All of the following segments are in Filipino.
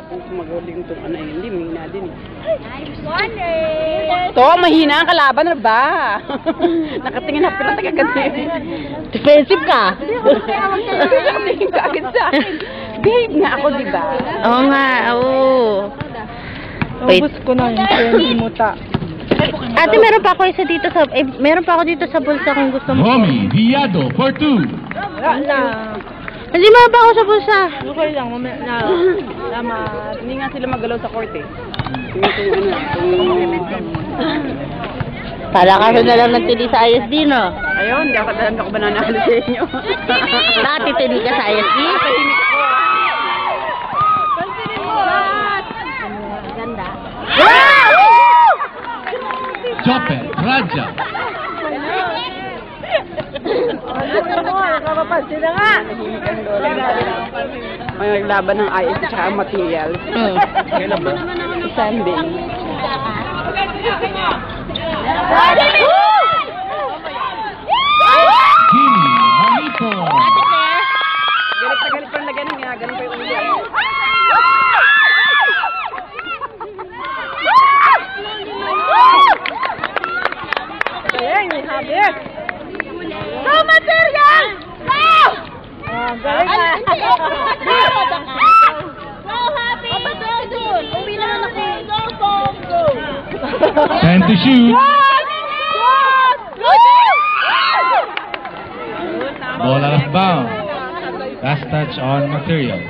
kung magaling itong ano yun. Hindi, mahina din eh. Nice one eh! To, mahina ang kalaban na ba? Nakatingin na pala tagaganda. Defensive ka? Nakatingin ka agad sa akin. Babe nga ako, di ba? Oo nga, oo. Wait. Ubus ko na yung candy muta. Ate, meron pa ako isa dito sa, meron pa ako dito sa bulsa kung gusto mo. Romy Viado for 2. Hindi meron pa ako sa bulsa. Okay lang, hindi nga sila magalaw sa court eh. Tingnan kung Para kaso na lang nagtili sa ISD, no? ayun, hindi ako ba nanalo sa inyo? Dati tili ka sa ISD? Ganda. Chopper Raja. Kapapansin na nga! May naglaban ng IS at saka materials. Kailan ba? Sunday. Jimmy Manito. Galit na galit pa na ganun. Ganun pa yung ulo. Ayan, yung habit. Go material! Go! Galing na. Go happy! Uwi na lang ako. Go! 10 to shoot. Ball out of bounds. Last touch on materials.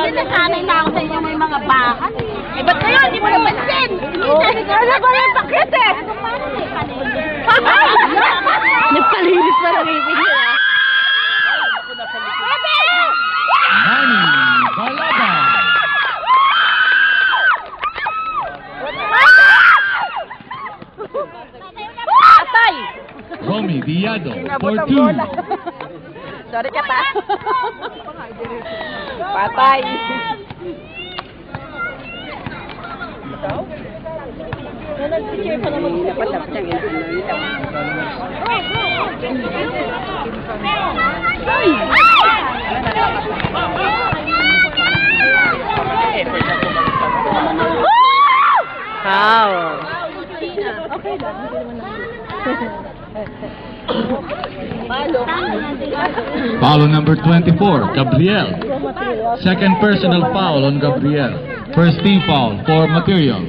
Nasanay na ako sa inyo may mga bakan. Eh, ba't kayo? Hindi mo napansin. Wala ko yung pakit eh. Nagpalinis pa ng ibig niya. Manny Balaban. Atay! Romy Viado for Nabot ang 2. bola. Sorry ka ta. Patay. Dapat siyang Wow. Foul number 24, Gabriel. Second personal foul on Gabriel. First team foul for materials.